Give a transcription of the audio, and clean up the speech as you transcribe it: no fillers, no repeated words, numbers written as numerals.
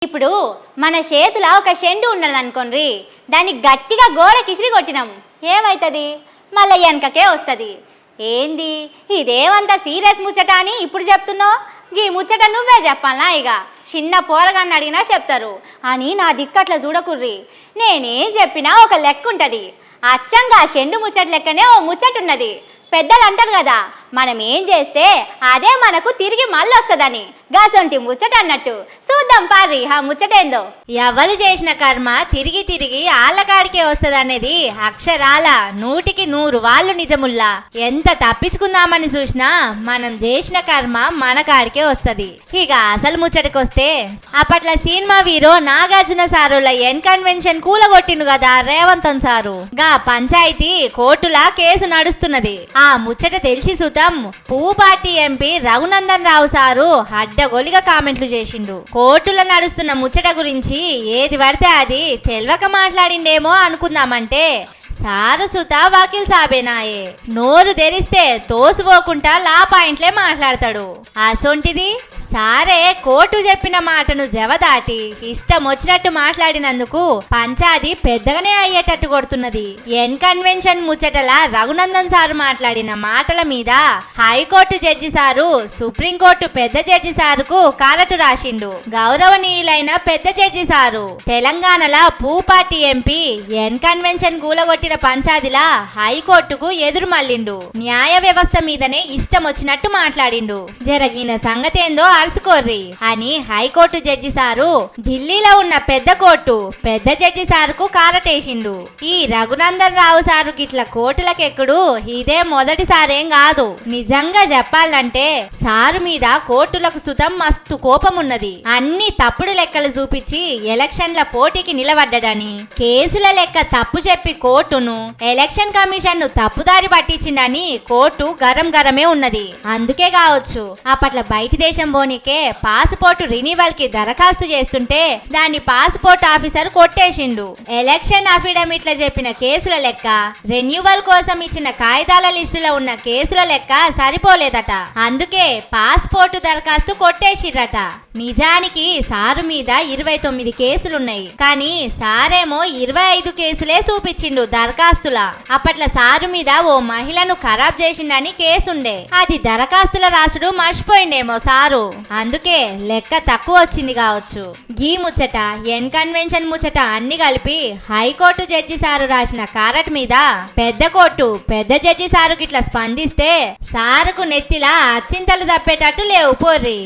ఇప్పుడు మన చేతిలో ఒక చెండు ఉన్నది అనుకోండి, దాన్ని గట్టిగా గోడ కిసిరి కొట్టినాం, ఏమవుతుంది? మళ్ళీ వెనకకే వస్తుంది. ఏంది ఇదేమంత సీరియస్ ముచ్చట అని ఇప్పుడు చెప్తున్నావు? ఈ ముచ్చట నువ్వే చెప్పాలా? ఇక చిన్న పోరగాన్ని అడిగినా చెప్తారు అని నా దిక్కట్లా చూడకుర్రి. నేనేం చెప్పినా ఒక లెక్క ఉంటుంది. అచ్చంగా చెండు ముచ్చట లెక్కనే ఓ ముచ్చట ఉన్నది. పెద్దలు అంటారు కదా, మనం ఏం చేస్తే అదే మనకు తిరిగి మళ్ళీ వస్తుందని. గాసొంటి ముచ్చట అన్నట్టు చూద్దాం పారి ఆ ముచ్చటేందో. ఎవరు చేసిన కర్మ తిరిగి తిరిగి ఆళ్ళకాడికే వస్తుందనేది అక్షరాల 100కి 100 వాళ్ళు నిజముల్లా. ఎంత తప్పించుకుందామని చూసినా మనం చేసిన కర్మ మన కాడికే వస్తుంది. ఇక అసలు ముచ్చటకొస్తే, అప్పట్లో సినిమా హీరో నాగార్జున సారుల ఎన్ కన్వెన్షన్ కూలగొట్టిండు కదా రేవంతన్ సారు. గా పంచాయతీ కోర్టులా కేసు నడుస్తున్నది. ఆ ముచ్చట తెలిసి సుతం పువ్వు party MP Raghunandan Rao sir అడ్డగోలిగా కామెంట్లు చేసిండు. కోర్టులో నడుస్తున్న ముచ్చట గురించి ఏది పడితే అది తెల్వక మాట్లాడిండేమో అనుకుందామంటే సారు సుత వకీల్ సాబేనాయే. నోరు తెరిస్తే తోసిపోకుండా లా పాయింట్లే మాట్లాడతాడు. అసొంటిది సారే కోర్టు చెప్పిన మాటను జవదాటి ఇష్టం వచ్చినట్టు మాట్లాడినందుకు పంచాది పెద్దగానే అయ్యేటట్టు కొడుతున్నది. ఎన్ కన్వెన్షన్ ముచ్చటల రఘునందన్ సారు మాట్లాడిన మాటల మీద హైకోర్టు జడ్జి సారు సుప్రీంకోర్టు పెద్ద జడ్జి సారుకు కారటు రాసిండు. గౌరవనీయులైన పెద్ద జడ్జి సారు తెలంగాణలో పూపాటి ఎంపీ ఎన్ కన్వెన్షన్ కూలగొట్టిన పంచాదిలా హైకోర్టుకు ఎదురు మళ్ళిండు. న్యాయ వ్యవస్థ మీదనే ఇష్టం వచ్చినట్టు మాట్లాడిండు. జరిగిన సంగతేందో అరుసుకోర్రి అని హైకోర్టు జడ్జి సారు ఢిల్లీలో ఉన్న పెద్ద కోర్టు పెద్ద జడ్జి సారుకు కారటేసిండు. ఈ రఘునందన్ రావు సారు గిట్ల కోర్టులకెక్కుడు ఇదే మొదటిసారేం కాదు. నిజంగా చెప్పాలంటే సారు మీద కోర్టులకు సుతం మస్తు కోపం ఉన్నది. అన్ని తప్పుడు లెక్కలు చూపించి ఎలక్షన్ల పోటీకి నిలబడ్డని, కేసుల లెక్క తప్పు చెప్పి కోర్టును ఎలక్షన్ కమిషన్ ను తప్పుదారి పట్టించిందని కోర్టు గరమే ఉన్నది. అందుకే కావచ్చు అప్పట్లో బయటి దేశం పోనీకే పాస్పోర్ట్ రినివల్ కి దరఖాస్తు చేస్తుంటే దాన్ని పాస్పోర్ట్ ఆఫీసర్ కొట్టేసిండు. ఎలక్షన్ అఫిడవిట్ల చెప్పిన కేసుల లెక్క రెన్యువల్ కోసం ఇచ్చిన కాగితాల లిస్టులో ఉన్న కేసుల లెక్క సరిపోలేదట. అందుకే పాస్పోర్ట్ దరఖాస్తు కొట్టేసిరట. నిజానికి సారు మీద 29 కేసులున్నాయి. కానీ సారేమో 25 కేసులే చూపించిండు దరఖాస్తులా. అప్పట్లో సారు మీద ఓ మహిళను ఖరాబ్ చేసిందని కేసుండే. అది దరఖాస్తుల రాసుడు మర్చిపోయిండేమో సారు. అందుకే లెక్క తక్కువ వచ్చింది కావచ్చు. గీ ముచ్చట ఎన్ కన్వెన్షన్ ముచ్చట అన్ని కలిపి హైకోర్టు జడ్జి సారు రాసిన కారట్ మీద పెద్ద కోర్టు పెద్ద జడ్జి సారు గిట్లా స్పందిస్తే సారుకు నెత్తిలా అచ్చింతలు తప్పేటట్టు లేవు పోర్రి.